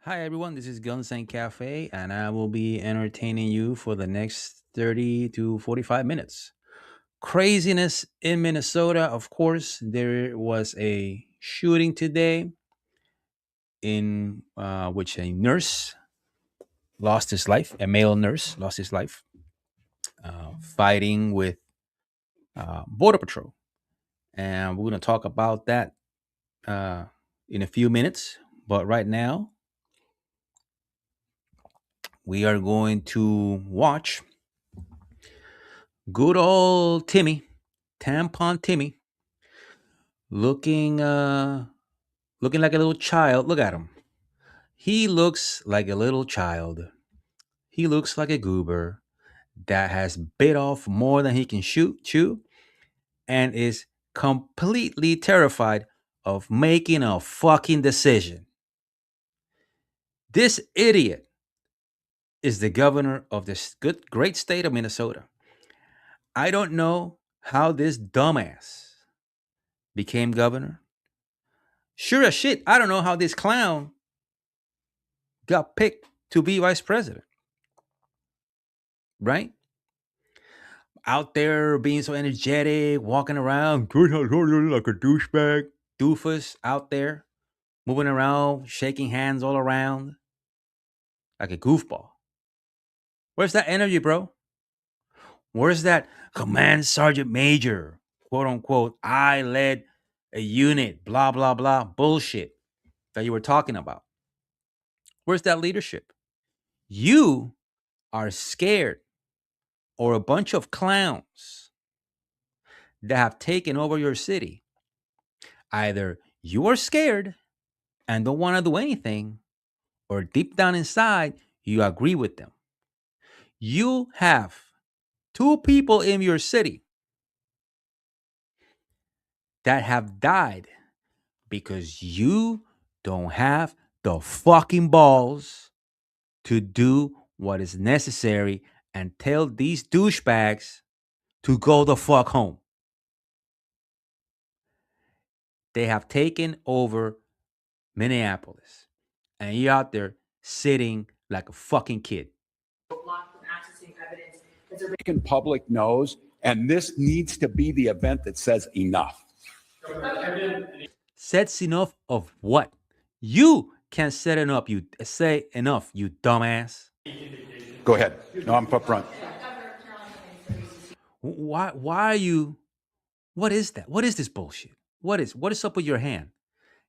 Hi everyone, this is Guns and Cafe, and I will be entertaining you for the next 30 to 45 minutes. Craziness in Minnesota, of course. There was a shooting today in which a nurse lost his life, a male nurse lost his life, fighting with Border Patrol. And we're going to talk about that uh, in a few minutes. But right now, we are going to watch good old Timmy, Tampon Timmy, looking looking like a little child. Look at him. He looks like a little child. He looks like a goober that has bit off more than he can chew and is completely terrified of making a fucking decision. This idiot is the governor of this good great state of Minnesota. I don't know how this dumbass became governor. Sure as shit, I don't know how this clown got picked to be vice president, right? Out there being so energetic, walking around, like a douchebag, doofus out there, moving around, shaking hands all around, like a goofball. Where's that energy, bro? Where's that command sergeant major, quote unquote, I led a unit, blah, blah, blah, bullshit that you were talking about? Where's that leadership? You are scared, or a bunch of clowns that have taken over your city. Either you are scared and don't want to do anything, or deep down inside, you agree with them. You have two people in your city that have died because you don't have the fucking balls to do what is necessary and tell these douchebags to go the fuck home. They have taken over Minneapolis, and you're out there sitting like a fucking kid. Blocked from accessing evidence. American public knows, and this needs to be the event that says enough. Sets enough of what? You can't set enough. You say enough, you dumbass. Go ahead. No, I'm up front. Why are you? What is that? What is this bullshit? What is up with your hand?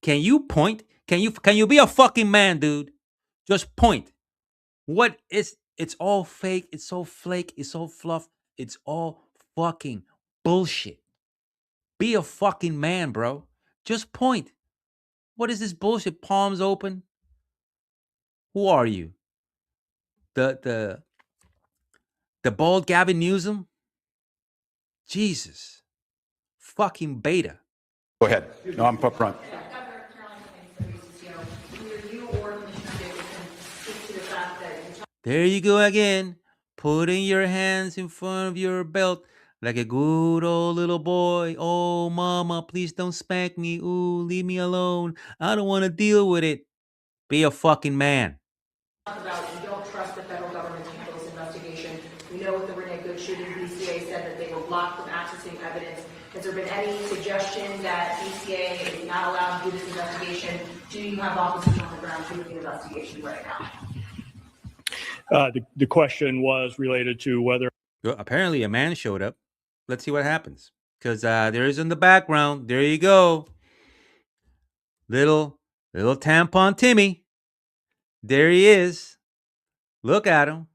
Can you point? Can you be a fucking man, dude? Just point. What is? It's all fake. It's so flake. It's so fluff. It's all fucking bullshit. Be a fucking man, bro. Just point. What is this bullshit? Palms open. Who are you? The the bald Gavin Newsom? Jesus. Fucking beta. Go ahead. No, I'm up front. There you go again, putting your hands in front of your belt like a good old little boy. Oh, mama, please don't spank me. Ooh, leave me alone. I don't want to deal with it. Be a fucking man. About we don't trust the federal government to handle this investigation. We know with the Renee Good shooting, BCA said that they were blocked from accessing evidence. Has there been any suggestion that BCA is not allowed to do this investigation? Do you have officers on the ground doing the investigation right now? The question was related to whether Well, apparently, a man showed up. Let's see what happens. Because there is in the background. There you go. Little tampon Timmy. There he is. Look at him.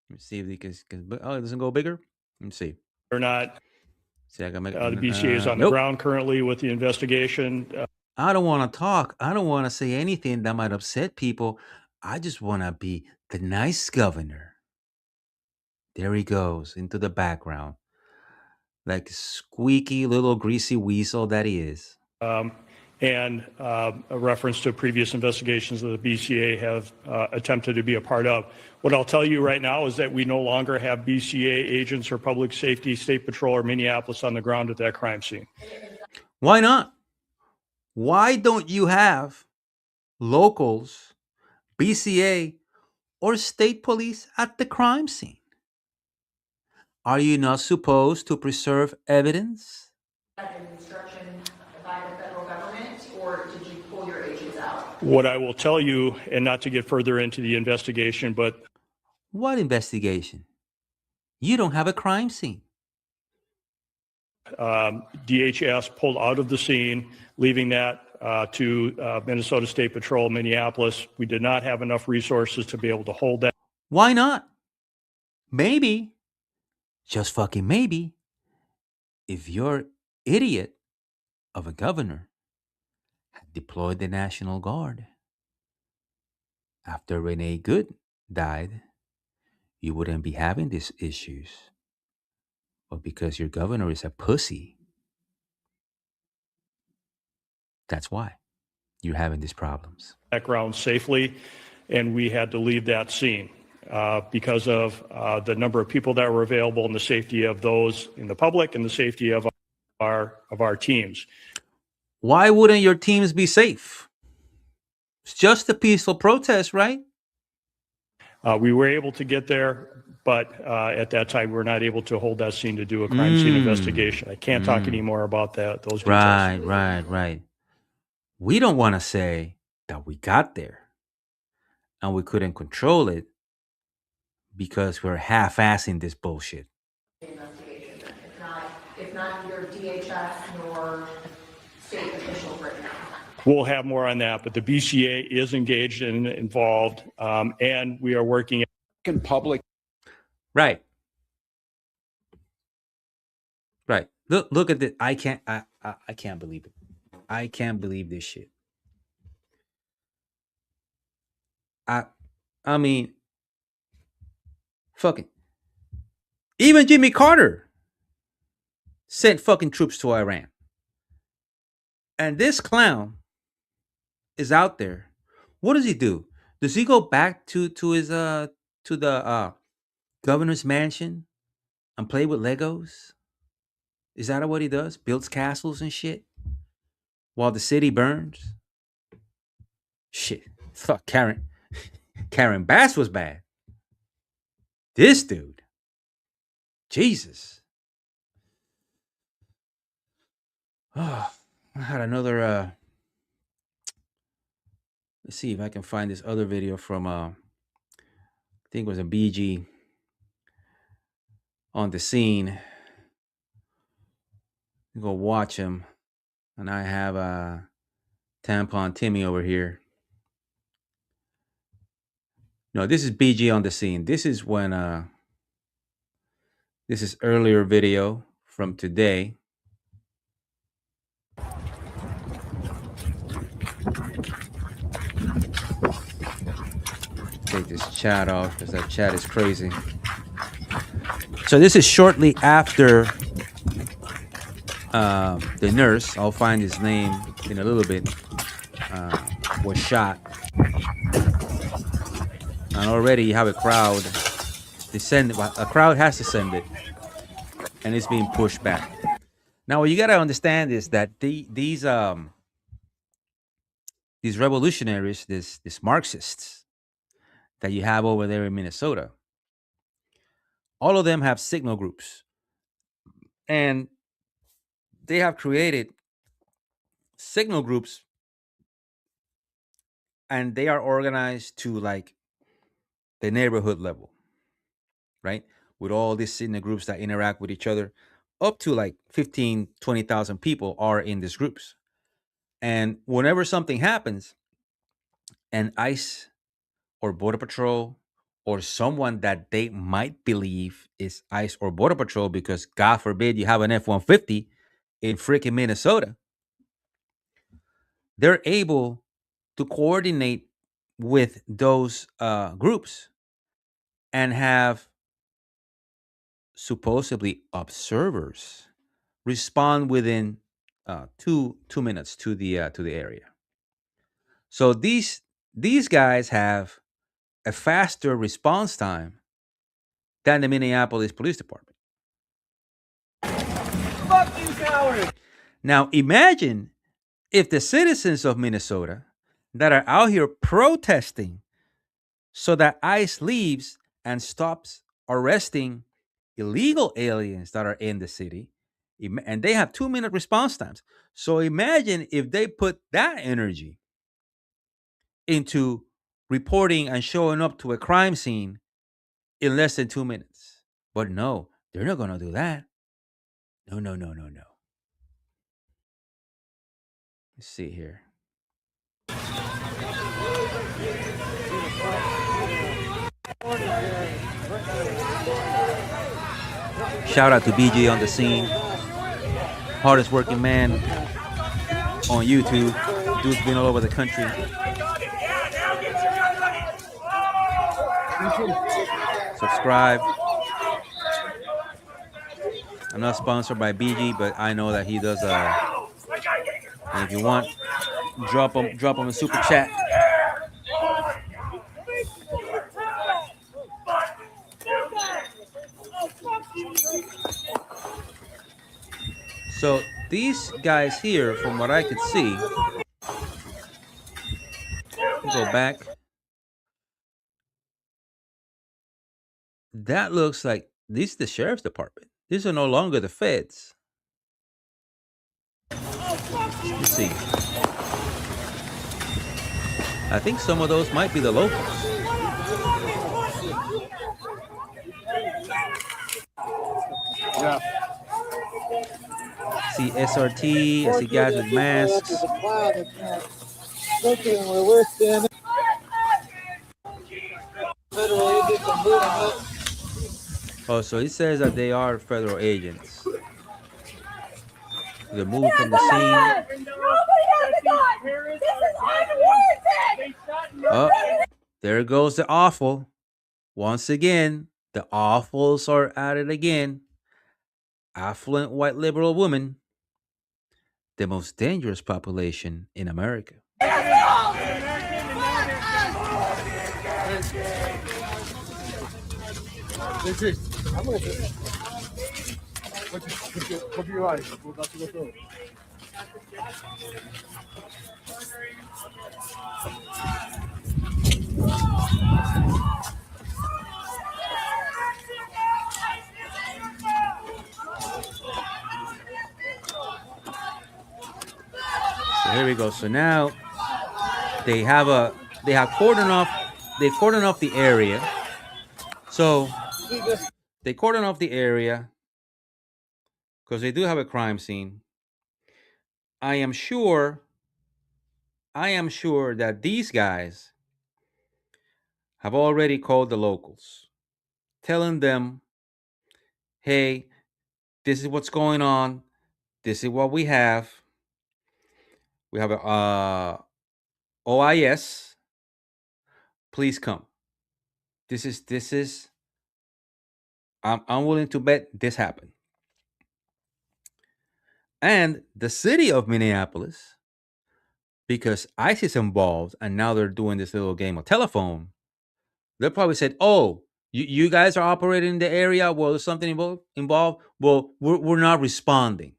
Let me see if he can. Oh, it doesn't go bigger. Let me see. or not See, I can make the BCA is on the nope. ground currently with the investigation. I don't want to talk. I don't want to say anything that might upset people. I just want to be the nice governor. There he goes into the background, like squeaky little greasy weasel that he is. And a reference to previous investigations that the BCA have attempted to be a part of. What I'll tell you right now is that we no longer have BCA agents or public safety, state patrol, or Minneapolis on the ground at that crime scene. Why not? Why don't you have locals, BCA, or state police at the crime scene? Are you not supposed to preserve evidence? An instruction by the federal government, or did you pull your agents out? What I will tell you, and not to get further into the investigation, but What investigation? You don't have a crime scene. DHS pulled out of the scene, leaving that to Minnesota State Patrol, Minneapolis. We did not have enough resources to be able to hold that. Why not? Maybe, just fucking maybe, if your idiot of a governor had deployed the National Guard after Renee Good died, you wouldn't be having these issues. But because your governor is a pussy, that's why you're having these problems. Background safely, and we had to leave that scene because of the number of people that were available and the safety of those in the public and the safety of our teams. Why wouldn't your teams be safe? It's just a peaceful protest, right? We were able to get there, but at that time, we were not able to hold that scene to do a crime scene investigation. I can't talk anymore about those details. Right. We don't want to say that we got there and we couldn't control it because we're half-assing this bullshit. Investigation. It's not either DHS nor state officials right now. We'll have more on that, but the BCA is engaged and involved, and we are working in public. Right. Look at this. I can't believe it. I can't believe this shit. I mean, fucking even Jimmy Carter sent fucking troops to Iran. And this clown is out there. What does he do? Does he go back to his to the governor's mansion and play with Legos? Is that what he does? Builds castles and shit while the city burns? Shit. Fuck Karen. Karen Bass was bad. This dude. Jesus. Oh, I had another let's see if I can find this other video from I think it was a BG on the scene. You go watch him. And I have Tampon Timmy over here. No, this is BG on the scene. This is when this is earlier video from today. Take this chat off because that chat is crazy. So this is shortly after the nurse, I'll find his name in a little bit, was shot. And already you have a crowd descending. A crowd has descended, and it's being pushed back. Now, what you got to understand is that these revolutionaries, these Marxists that you have over there in Minnesota, all of them have signal groups, and they have created signal groups, and they are organized to like the neighborhood level, right? With all these signal groups that interact with each other, up to like 15, 20,000 people are in these groups. And whenever something happens, and ICE or Border Patrol or someone that they might believe is ICE or Border Patrol, because God forbid you have an F-150 in freaking Minnesota, they're able to coordinate with those groups and have supposedly observers respond within 2 minutes to the area. So these guys have a faster response time than the Minneapolis Police Department. Fuck you, coward! Now imagine if the citizens of Minnesota that are out here protesting so that ICE leaves and stops arresting illegal aliens that are in the city. And they have 2-minute response times. So imagine if they put that energy into reporting and showing up to a crime scene in less than 2 minutes. But no, they're not going to do that. No, no, no, no, no. Let's see here. Shout out to BG on the scene. Hardest working man on YouTube. Dude's been all over the country. Subscribe. I'm not sponsored by BG, but I know that he does. And if you want, drop him a super chat. So these guys here, from what I could see, go back. That looks like this is the sheriff's department. These are no longer the feds. Let's see. I think some of those might be the locals. Yeah. See SRT, I see guys with masks. Oh, so it says that they are federal agents. They're moving from the scene. Oh, there goes the awful. Once again, the awfuls are at it again. Affluent white liberal woman. The most dangerous population in America. Cover your eyes. We're about to go through it. So here we go. So now they have cordoned off the area. So they cordon off the area because they do have a crime scene. I am sure that these guys have already called the locals, telling them, hey, this is what's going on. This is what we have. We have a OIS. Please come. This is. I'm willing to bet this happened. And the city of Minneapolis, because ICE is involved, and now they're doing this little game of telephone. They probably said, "Oh, you guys are operating in the area. Well, there's something involved. Well, we're not responding,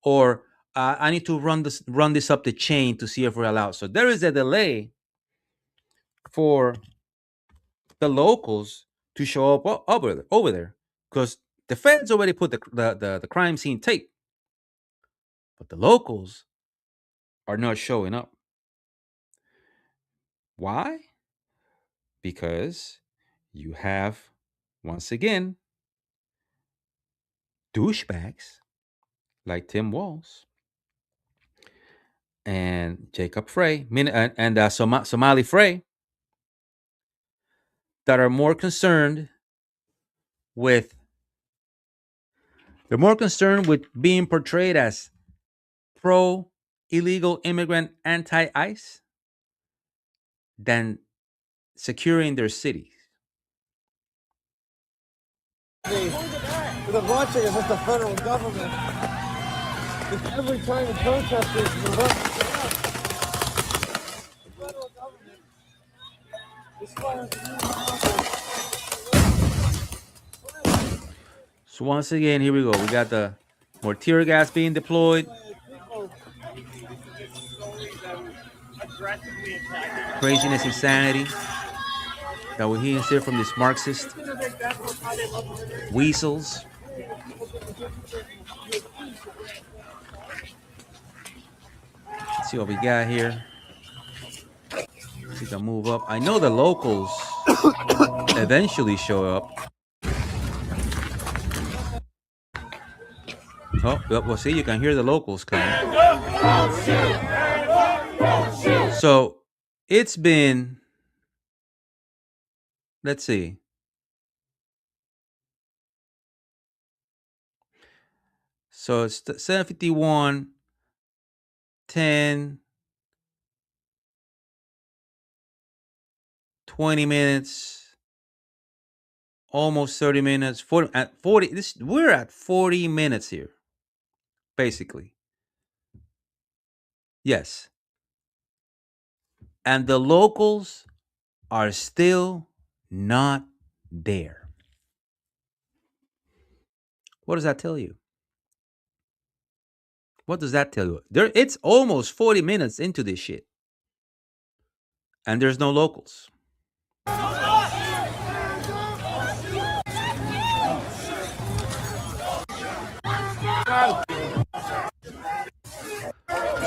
or I need to run this up the chain to see if we're allowed." So there is a delay for the locals to show up over there because the feds already put the crime scene tape, but the locals are not showing up. Why? Because you have, once again, douchebags like Tim Walz and Jacob Frey and Somali Frey that are more concerned with being portrayed as pro illegal immigrant anti-ICE than securing their cities. The watching is with the federal government. It's every time the protesters are up. The federal government is firing. So once again, here we go. We got the more tear gas being deployed. Craziness, insanity that we're hearing here from this Marxist weasels. Let's see what we got here. See if I can move up. I know the locals eventually show up. Oh, well, see, you can hear the locals coming. So it's been, let's see. So it's 7:51, 10, 20 minutes, almost 30 minutes, 40 at 40. We're at 40 minutes here, basically. Yes. And the locals are still not there. What does that tell you? What does that tell you? It's almost 40 minutes into this shit. And there's no locals.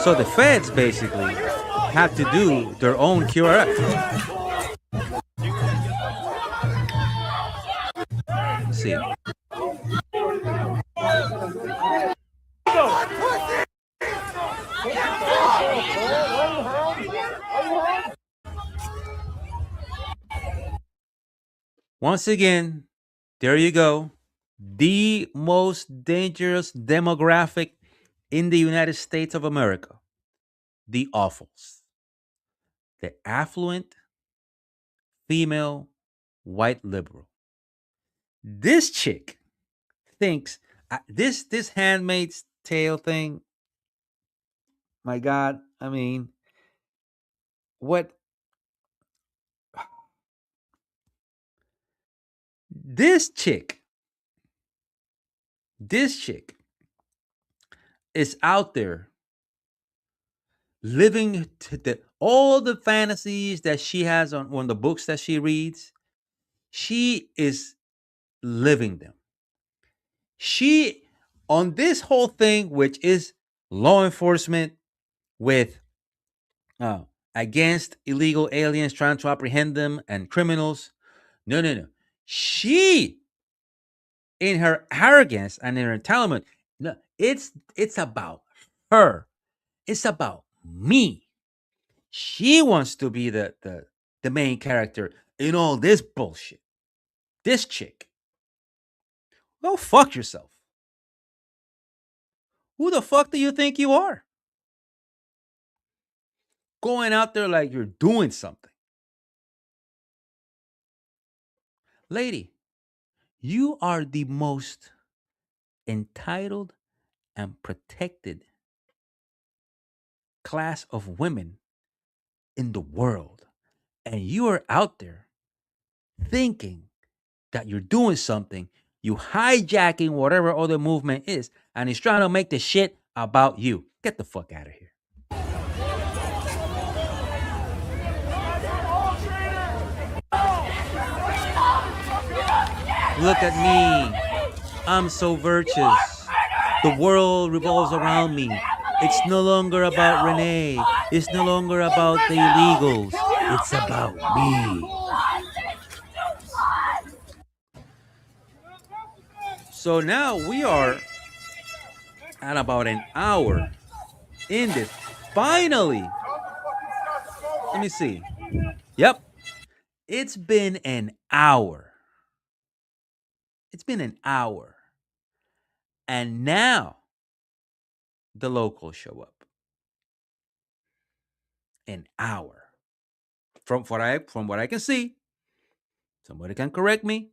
So the feds basically have to do their own QRF. Let's see. Once again, there you go. The most dangerous demographic in the United States of America. The awfuls. The affluent, female, white liberal. This chick thinks this Handmaid's Tale thing. My God, I mean, what this chick is out there living all the fantasies that she has on the books that she reads. She is living them. She on this whole thing, which is law enforcement with against illegal aliens, trying to apprehend them and criminals. No. She, in her arrogance and in her entitlement, no, it's about her. It's about me. She wants to be the main character in all this bullshit. This chick. Go fuck yourself. Who the fuck do you think you are? Going out there like you're doing something. Lady, you are the most entitled and protected class of women in the world. And you are out there thinking that you're doing something, you hijacking whatever other movement is, and he's trying to make the shit about you. Get the fuck out of here. Look at me. I'm so virtuous. The world revolves around me. It's no longer about Renee. It's no longer about the illegals. It's about me. So now we are at about an hour in this. Finally. Let me see. Yep. It's been an hour. It's been an hour. And now the locals show up. An hour. From what I can see, somebody can correct me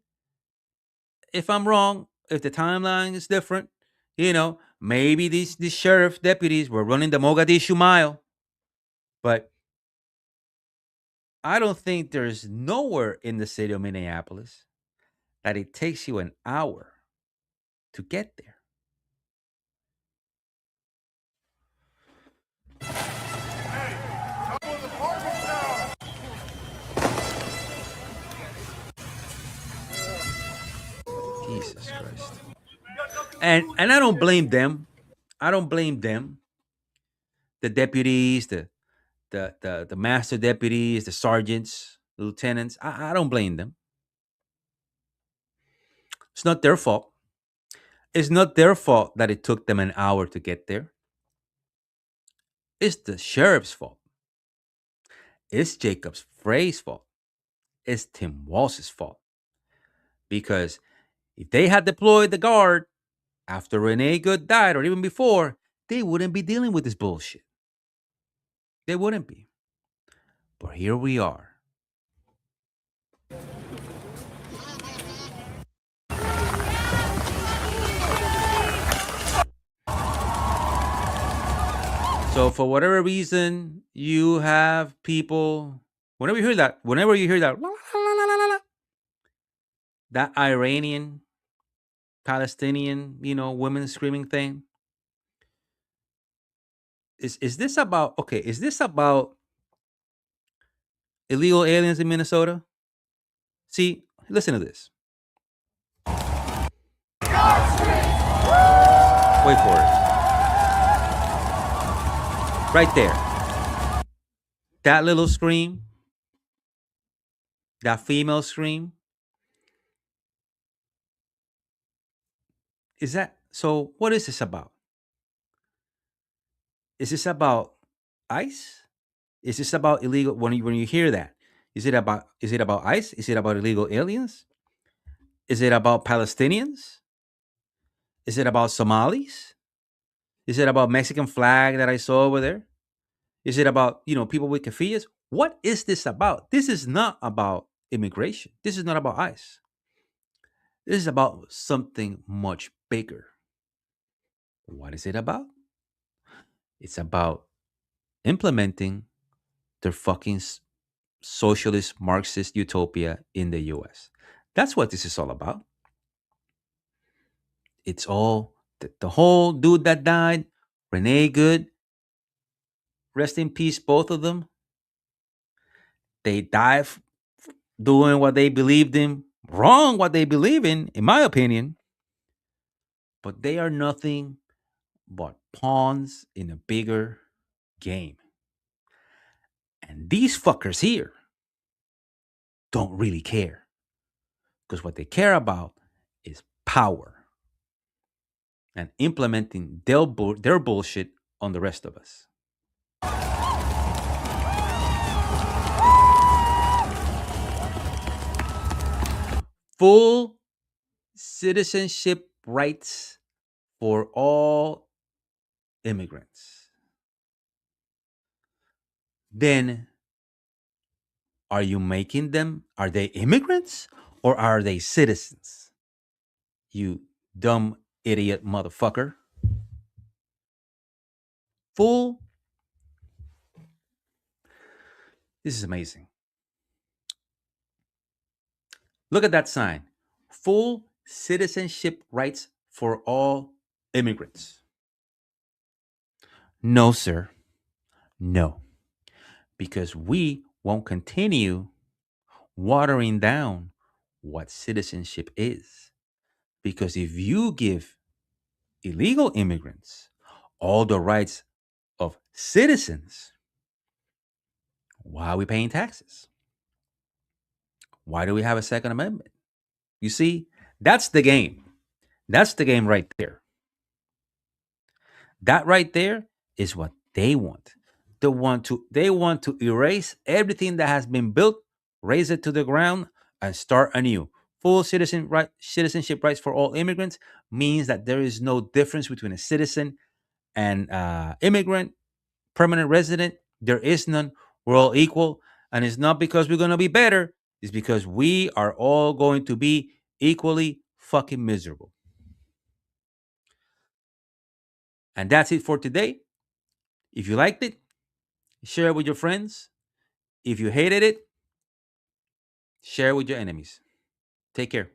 if I'm wrong, if the timeline is different. Maybe these sheriff deputies were running the Mogadishu Mile. But I don't think there's nowhere in the city of Minneapolis that it takes you an hour to get there. Jesus Christ. And I don't blame them. I don't blame them. The deputies, the master deputies, the sergeants, the lieutenants. I don't blame them. It's not their fault. It's not their fault that it took them an hour to get there. It's the sheriff's fault. It's Jacob's Frey's fault. It's Tim Walz's fault. Because if they had deployed the guard after Renee Good died or even before, they wouldn't be dealing with this bullshit. They wouldn't be. But here we are. So for whatever reason, you have people. Whenever you hear that, that Iranian, Palestinian, women screaming thing. Is this about okay? Is this about illegal aliens in Minnesota? See, listen to this. Wait for it. Right there. That little scream. That female scream. Is that so? What is this about? Is this about ICE? Is this about illegal? When you hear that, is it about ICE? Is it about illegal aliens? Is it about Palestinians? Is it about Somalis? Is it about Mexican flag that I saw over there? Is it about people with kefiyas? What is this about? This is not about immigration. This is not about ICE. This is about something much bigger. What is it about? It's about implementing their fucking socialist Marxist utopia in the US. That's what this is all about. It's all the whole dude that died, Renee Good, rest in peace, both of them. They died doing what they believed in, wrong what they believe in my opinion. But they are nothing but pawns in a bigger game. And these fuckers here don't really care. Because what they care about is power and implementing their bullshit on the rest of us. Full citizenship rights for all immigrants. Then, are you making them? Are they immigrants or are they citizens? You dumb idiot motherfucker. Full. This is amazing. Look at that sign. Full citizenship rights for all immigrants. No, sir. No. Because we won't continue watering down what citizenship is. Because if you give illegal immigrants all the rights of citizens, why are we paying taxes? Why do we have a Second Amendment? You see, that's the game. That's the game right there. That right there is what they want. They want to erase everything that has been built, raise it to the ground, and start anew. Full citizenship rights for all immigrants means that there is no difference between a citizen and immigrant, permanent resident. There is none. We're all equal. And it's not because we're going to be better. It's because we are all going to be equally fucking miserable. And that's it for today. If you liked it, share it with your friends. If you hated it, share it with your enemies. Take care.